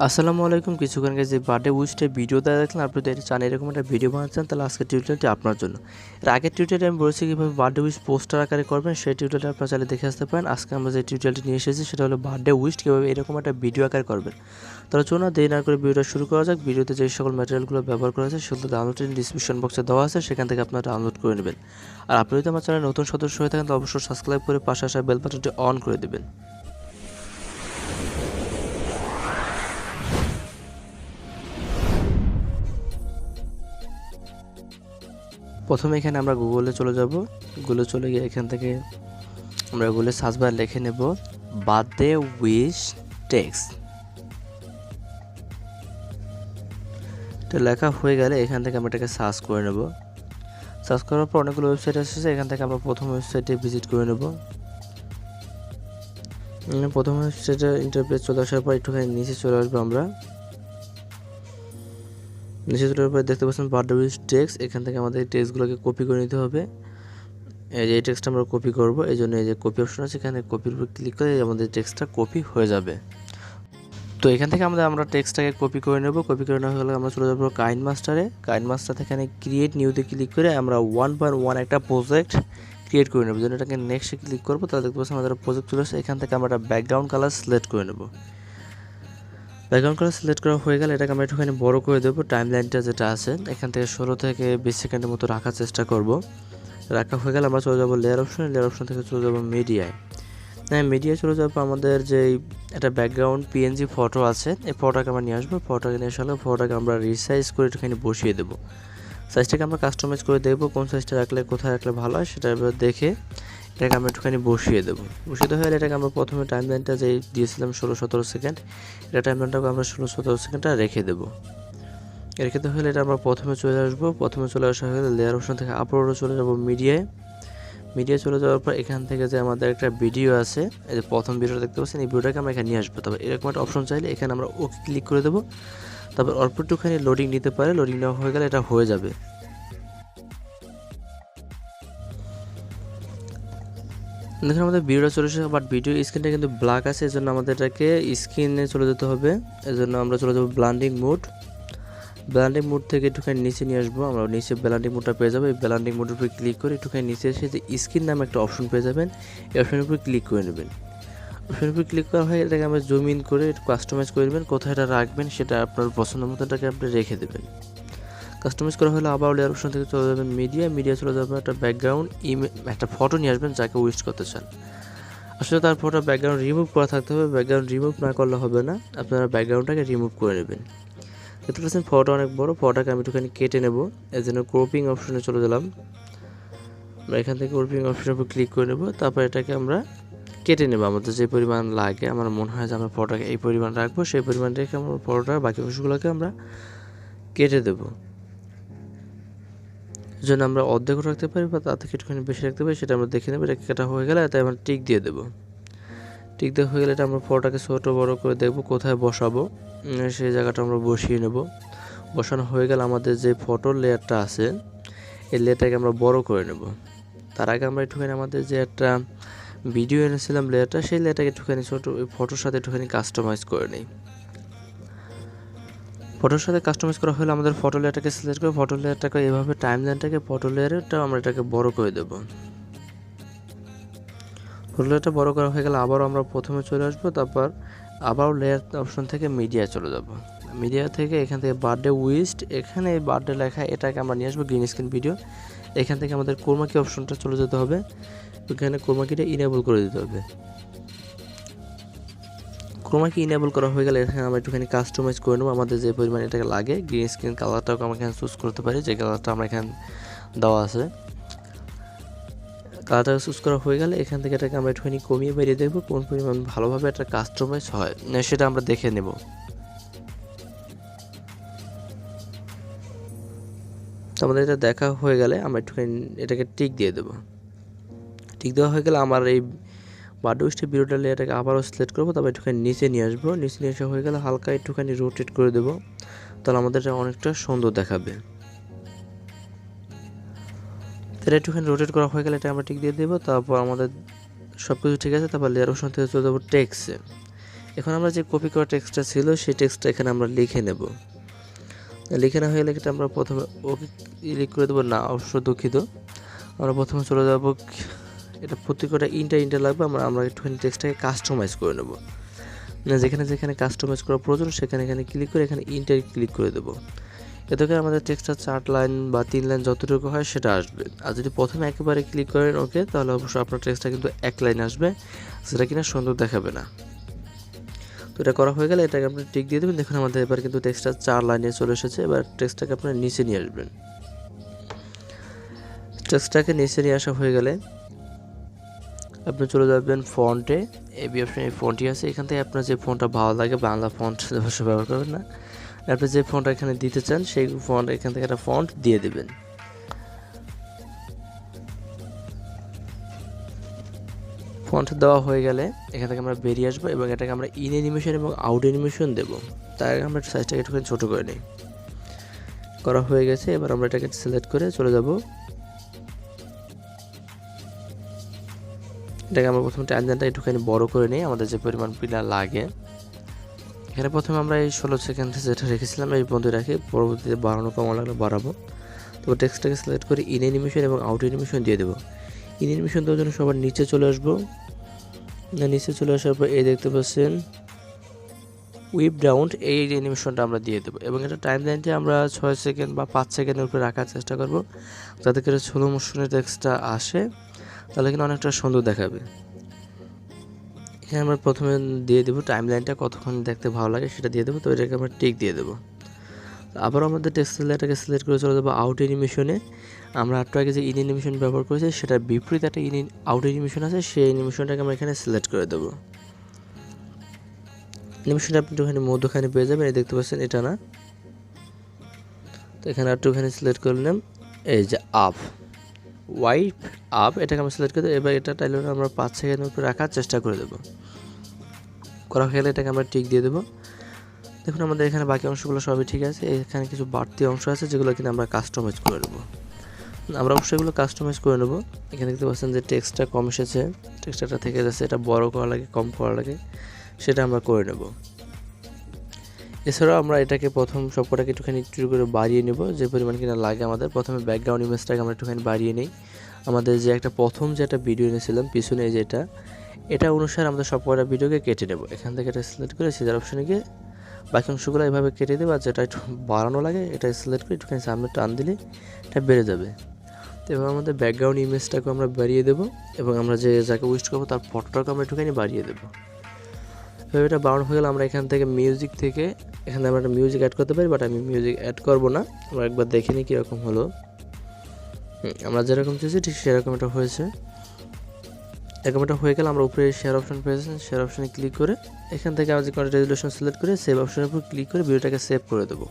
আসসালামু আলাইকুম। কিছুক্ষণ আগে যে বার্থডে উইশটা ভিডিওটা দেখলাম, আপনি যদি চান এরকম একটা ভিডিও বানাচ্ছেন, তাহলে আজকের টিউটোরিয়ালটি আপনার জন্য। এর আগের টিউটোরিয়ালে আমি বলেছি কীভাবে বার্থডে উইশ পোস্টার আকারে করবেন, সেই টিউটোরিয়ালটা আপনারা চাইলে দেখে আসতে পারেন। আজকে আমরা যে টিউটোরিয়ালটি নিয়ে এসেছি সেটা হলো বার্থডে উইশ কীভাবে এরকম একটা ভিডিও আকারে করবেন। তাহলে চলুন না দেরি না করে ভিডিওটা শুরু করা যাক। ভিডিওতে যে সকল ম্যাটেরিয়ালগুলো ব্যবহার করা আছে সেগুলো ডাউনলোড ডিসক্রিপশন বক্সে দেওয়া আছে, সেখান থেকে আপনারা ডাউনলোড করে নেবেন। আর আপনি যদি আমার চ্যানেলে নতুন সদস্য হয়ে থাকেন, তাহলে অবশ্যই সাবস্ক্রাইব করে পাশে আসা বেল বাটনটি অন করে দেবেন। প্রথমে এখানে আমরা গুগলে চলে যাব। গুগলে চলে গিয়ে এখান থেকে আমরা গুগলে সার্চ বার লিখে নেব বার্থডে উইশ টেক্সট। এটা লেখা হয়ে গেলে এখান থেকে আমরা এটাকে সার্চ করে নেব। সার্চ করার পর অনেকগুলো ওয়েবসাইট এসেছে, এখান থেকে আমরা প্রথম ওয়েবসাইটে ভিজিট করে নেব। প্রথম ওয়েবসাইটে ইন্টারফেস চলে আসার পর একটুখানি নিচে চলে আসবো। আমরা নিচে চলে আসার পর দেখতে পাচ্ছেন বার্থডে উইশ টেক্সট। এখান থেকে আমাদের টেক্সটগুলোকে কপি করে নিতে হবে। এই যে এই টেক্সটটা আমরা কপি করব, এই জন্য এই যে কপি অপশন আছে, এখানে কপির উপর ক্লিক করে আমাদের টেক্সটটা কপি হয়ে যাবে। তো এখান থেকে আমরা টেক্সটটাকে কপি করে নেব। কপি করে নেওয়া হলে আমরা চলে যাবো কাইনমাস্টারে। কাইনমাস্টার থেকে এখানে ক্রিয়েট নিউতে ক্লিক করে আমরা 1/1 একটা প্রজেক্ট ক্রিয়েট করে নেব। যেন এটাকে নেক্সটে ক্লিক করবো, তাহলে দেখতে পাচ্ছি আমাদের প্রজেক্ট চলে আসে। এখান থেকে আমরা একটা ব্যাকগ্রাউন্ড কালার সিলেক্ট করে নেব। ব্যাকগ্রাউন্ড কালার সিলেক্ট করা হয়ে গেলে এটাকে আমরা একটুখানি বড় করে দেবো। টাইম লাইনটা যেটা আছে এখান থেকে 16 থেকে 20 সেকেন্ডের মতো রাখার চেষ্টা করব। রাখা হয়ে গেলে আমরা চলে যাবো লেয়ার অপশনে। লেয়ার অপশন থেকে চলে যাবো মিডিয়ায়। হ্যাঁ, মিডিয়ায় চলে যাবো। আমাদের যেই একটা ব্যাকগ্রাউন্ড পিএনজি ফটো আছে, এই ফটোটাকে আমরা নিয়ে আসবো। ফটোটাকে নিয়ে আসলে ফটোটাকে আমরা রিসাইজ করে একটুখানি বসিয়ে দেবো। সাইজটাকে আমরা কাস্টমাইজ করে দেখবো কোন সাইজটা রাখলে কোথায় রাখলে ভালো হয়, সেটা এবার দেখে এটাকে আমরা একটুখানি বসিয়ে দেবো। বসিয়ে দেওয়া হলে এটাকে আমরা প্রথমে টাইম লাইনটা যেই দিয়েছিলাম 16-17 সেকেন্ড, এটা টাইম লাইনটাকে আমরা 16-17 সেকেন্ডটা রেখে দেবো। রেখে দেওয়া হলে এটা আমরা প্রথমে চলে আসবো। প্রথমে চলে আসা হয়ে গেলে লেয়ার অপশন থেকে আপলোডে চলে যাবো মিডিয়ায়। মিডিয়া চলে যাওয়ার পর এখান থেকে যে আমাদের একটা ভিডিও আছে, এই যে প্রথম ভিডিওটা দেখতে পাচ্ছেন, এই ভিডিওটাকে আমরা এখানে নিয়ে আসবো। তবে এরকম একটা অপশন চাইলে এখানে আমরা ওকে ক্লিক করে দেবো। তারপর অল্প একটুখানি লোডিং নিতে পারে। লোডিং নেওয়া হয়ে গেলে এটা হয়ে যাবে। দেখুন আমাদের ভিডিওটা চলে এসেছে, বাট ভিডিও স্ক্রিনটা কিন্তু ব্ল্যাক আছে, এজন্য আমাদের এটাকে স্ক্রিনে চলে যেতে হবে। এজন্য আমরা চলে যাবো ব্লান্ডিং মোড। ব্লান্ডিং মোড থেকে একটুখানি নিচে নিয়ে আসবো। আমরা নিচে ব্লান্ডিং মোডটা পেয়ে যাবো। এই ব্লান্ডিং মোডের উপরে ক্লিক করে একটুখানি নিচে এসে যে স্ক্রিন নামে একটা অপশন পেয়ে যাবেন, এই অপশনের উপরে ক্লিক করে নেবেন। অপশনের উপরে ক্লিক করা হয় এটাকে আমরা জুম ইন করে একটু কাস্টমাইজ করে নেবেন। কোথায় এটা রাখবেন সেটা আপনার পছন্দ মতো এটাকে আপনি রেখে দেবেন। কাস্টমাইজ করা হলে আবার লেয়ার অপশন থেকে চলে যাবেন মিডিয়া চলে যাবেন একটা ব্যাকগ্রাউন্ড একটা ফটো নিয়ে আসবেন যাকে উইশ করতে চান। আসলে তার ফটো ব্যাকগ্রাউন্ড রিমুভ করা থাকতে হবে। ব্যাকগ্রাউন্ড রিমুভ না করলে হবে না, আপনারা ব্যাকগ্রাউন্ডটাকে রিমুভ করে নেবেন। দেখতে পাচ্ছেন ফটো অনেক বড়, ফটোটাকে আমি একটুখানি কেটে নেব। এর জন্য ক্রপিং অপশনে চলে গেলাম। আমরা এখান থেকে ক্রপিং অপশনের উপর ক্লিক করে নেব। তারপর এটাকে আমরা কেটে নেব আমাদের যে পরিমাণ লাগে। আমার মনে হয় যে আমরা ফটোটাকে এই পরিমাণ রাখবো, সেই পরিমাণ রেখে আমরা ফটোটার বাকি অংশগুলোকে আমরা কেটে দেবো। এই জন্য আমরা অর্ধেকও রাখতে পারি বা তার থেকে একটুখানি বেশি রাখতে পারি, সেটা আমরা দেখে নেবো। এটা কাটা হয়ে গেলে তাই আমরা টিক দিয়ে দেবো। টিক দেওয়া হয়ে গেলে এটা আমরা ফটোটাকে ছোটো বড়ো করে দেখবো কোথায় বসাবো, সেই জায়গাটা আমরা বসিয়ে নেব। বসানো হয়ে গেলে আমাদের যে ফটোর লেয়ারটা আছে, এই লেয়ারটাকে আমরা বড় করে নেব। তার আগে আমরা একটুখানি আমাদের যে একটা ভিডিও এনেছিলাম লেয়ারটা, সেই লেয়ারটাকে একটুখানি ছোটো ওই ফটোর সাথে একটুখানি কাস্টমাইজ করে নিই। ফটোর সাথে কাস্টমাইজ করা হলে আমাদের ফটো লেয়ারটাকে সিলেক্ট করে ফটো লেয়ারটাকে এভাবে টাইম লাইনটাকে ফটো লেয়ারটা আমরা এটাকে বড় করে দেবো। ফটো লেয়ারটা বড় করা হয়ে গেলে আবারও আমরা প্রথমে চলে আসবো। তারপর আবারও লেয়ার অপশন থেকে মিডিয়ায় চলে যাব। মিডিয়া থেকে এখান থেকে বার্থডে উইশড, এখানে এই বার্থডে লেখা এটাকে আমরা নিয়ে আসবো গ্রিন স্ক্রিন ভিডিও। এখান থেকে আমাদের ক্রোমাকি অপশনটা চলে যেতে হবে। এখানে ক্রোমাকিটা ইনেবল করে দিতে হবে। ক্রোমাকি ইনেবল করা হয়ে গেলে এখানে আমরা একটুখানি কাস্টমাইজ করে নেবো আমাদের যে পরিমাণ এটাকে লাগে। গ্রিন স্ক্রিন কালারটাকে আমরা এখানে চুজ করতে পারি, যে কালারটা আমরা এখানে দেওয়া আছে। কালারটা চুজ করা হয়ে গেলে এখান থেকে এটাকে আমরা একটুখানি কমিয়ে বেরিয়ে দেখবো কোন পরিমাণ ভালোভাবে একটা কাস্টমাইজ হয়, সেটা আমরা দেখে নেব। তো আমাদের এটা দেখা হয়ে গেলে আমরা একটুখানি এটাকে টিক দিয়ে দেবো। টিক দেওয়া হয়ে গেলে আমার এই বার্থডে উইশটা ভিডিওটা এটাকে আবারও সিলেক্ট করবো। তারপর একটুখানি নিচে নিয়ে আসবো। নিচে নিয়ে আসা হয়ে গেলে হালকা একটুখানি রোটেট করে দেবো, তাহলে আমাদের এটা অনেকটা সুন্দর দেখাবে। এটা একটুখানি রোটেট করা হয়ে গেলে এটা আমরা টিক দিয়ে দেবো। তারপর আমাদের সব কিছু ঠিক আছে। তারপর লেয়ার অপশন থেকে চলে যাবো টেক্সটে। এখন আমরা যে কপি করা টেক্সটটা ছিল সেই টেক্সটটা এখানে আমরা লিখে নেব। লিখে না হয়ে গেলে এটা আমরা প্রথমে ওকে ক্লিক করে দেবো। না, অবশ্য দুঃখিত, আমরা প্রথমে চলে যাব, এটা প্রত্যেকটা ইন্টার লাগবে। আমরা একটুখানি টেক্সটটাকে কাস্টমাইজ করে নেব। যেখানে যেখানে কাস্টমাইজ করা প্রয়োজন সেখানে এখানে ক্লিক করে এখানে ইন্টার ক্লিক করে দেবো। এতে করে আমাদের টেক্সটটা 4 লাইন বা 3 লাইন যতটুকু হয় সেটা আসবে। আর যদি প্রথমে একেবারে ক্লিক করেন ওকে, তাহলে অবশ্যই আপনার টেক্সটটা কিন্তু 1 লাইন আসবে, সেটা কিনা সুন্দর দেখাবে না। তো এটা করা হয়ে গেলে এটাকে আপনি টিক দিয়ে দেবেন। দেখুন আমাদের এবার কিন্তু টেক্সটটা 4 লাইনে চলে এসেছে। এবার টেক্সটটাকে আপনার নিচে নিয়ে আসবেন। টেক্সটটাকে নিচে নিয়ে আসা হয়ে গেলে আপনি চলে যাবেন ফন্টে। এবি অপশনে এই ফন্টটি আছে, এখান থেকে আপনার যে ফন্টটা ভালো লাগে, বাংলা ফন্ট অবশ্যই ব্যবহার করবেন না। আপনি যে ফন্টটা এখানে দিতে চান সেই ফন্ট এখান থেকে একটা ফন্ট দিয়ে দেবেন। ফন্ট দেওয়া হয়ে গেলে এখান থেকে আমরা বেরিয়ে আসবো এবং এটাকে আমরা ইন অ্যানিমেশন এবং আউট অ্যানিমেশন দেবো। তাই আমরা সাইজটাকে একটুখানি ছোটো করে নিই। করা হয়ে গেছে। এবার আমরা এটাকে সিলেক্ট করে চলে যাব। এটাকে আমরা প্রথমে টাইমলাইনটা একটুখানি বড় করে নিই, আমাদের যে পরিমাণ পিলার লাগে। এখানে প্রথমে আমরা এই 16 সেকেন্ডে যেটা রেখেছিলাম এই পর্যন্ত রাখি, পরবর্তীতে বাড়ানো কমা লাগলে বাড়াবো। তো টেক্সটটাকে সিলেক্ট করে ইন অ্যানিমেশন এবং আউট অ্যানিমেশন দিয়ে দেবো। ইন অ্যানিমেশন দেওয়ার জন্য সবার নিচে চলে আসবো। নিচে চলে আসার পর এই দেখতে পাচ্ছেন উইপ ডাউন, এই অ্যানিমেশনটা আমরা দিয়ে দেবো এবং এটা টাইম লাইনটি আমরা 6 সেকেন্ড বা 5 সেকেন্ডের উপরে রাখার চেষ্টা করব, যাতে করে স্লো মোশনের টেক্সটটা আসে, তাহলে কিন্তু অনেকটা সুন্দর দেখাবে। এখানে আমরা প্রথমে দিয়ে দেবো টাইম লাইনটা কতক্ষণ দেখতে ভালো লাগে সেটা দিয়ে দেবো। তো এটাকে আমরা টিক দিয়ে দেবো। আবারও আমাদের টেক্সট লেয়ারটাকে সিলেক্ট করে চলে যাবো আউট অ্যানিমেশনে। আমরা একটু আগে যে ইন অ্যানিমেশন ব্যবহার করেছি সেটার বিপরীত একটা আউট অ্যানিমেশন আছে, সেই অ্যানিমেশনটাকে আমরা এখানে সিলেক্ট করে দেবো। অ্যানিমেশনটা আপনি একটুখানি মধ্যখানে পেয়ে যাবেন, এই দেখতে পাচ্ছেন, এটা না। তো এখানে একটুখানি সিলেক্ট করে নিলাম, এই যে আপ, ওয়াইপ আপ, এটাকে আমরা সিলেক্ট করে দেবো। এবার এটা টাইলে আমরা 5 সেকেন্ডের উপরে রাখার চেষ্টা করে দেবো। করা হয়ে গেলে এটাকে আমরা টিক দিয়ে দেবো। দেখুন আমাদের এখানে বাকি অংশগুলো সবই ঠিক আছে। এখানে কিছু বাড়তি অংশ আছে যেগুলো কিন্তু আমরা কাস্টমাইজ করে নেবো। আমরা অবশ্যই এগুলো কাস্টমাইজ করে নেবো। এখানে দেখতে পাচ্ছেন যে টেক্সটটা কম এসেছে, টেক্সটটা থেকে যাচ্ছে, এটা বড় করা লাগে কম করা লাগে সেটা আমরা করে নেব। এছাড়াও আমরা এটাকে প্রথম সবকটাকে একটুখানি একটু করে বাড়িয়ে নেব, যে পরিমাণ কিনা লাগে আমাদের। প্রথমে ব্যাকগ্রাউন্ড ইমেজটাকে আমরা একটুখানি বাড়িয়ে নিই। আমাদের যে প্রথম যে একটা ভিডিও এনেছিলাম পিছনে, এটা অনুসারে আমাদের সবকটা ভিডিওকে কেটে নেব। এখান থেকে এটা সিলেক্ট করে সিজার অপশনে গিয়ে বাকি অংশগুলো এভাবে কেটে দেবো। আর যেটা একটু বাড়ানো লাগে এটা সিলেক্ট করে একটুখানি সামনে টান দিলে এটা বেড়ে যাবে। তো এবার আমাদের ব্যাকগ্রাউন্ড ইমেজটাকে আমরা বাড়িয়ে দেবো এবং আমরা যাকে উইস্ট করবো তার ফটোটাকে আমরা একটুখানি বাড়িয়ে দেবো। এবার এটা বাড়ানো হয়ে গেলে আমরা এখান থেকে মিউজিক থেকে এখানে আমরা একটা মিউজিক অ্যাড করতে পারি, বাট আমি মিউজিক অ্যাড করবো না। আমরা একবার দেখে নিই কীরকম হলো। আমরা যেরকম চেয়েছি ঠিক সেরকম এটা হয়েছে। এরকম এটা হয়ে গেলে আমরা উপরে শেয়ার অপশন পেয়েছি, শেয়ার অপশনে ক্লিক করে এখান থেকে আমরা যে কন্টেন্ট রেজুলেশন সিলেক্ট করে সেভ অপশনের উপর ক্লিক করে ভিডিওটাকে সেভ করে দেবো।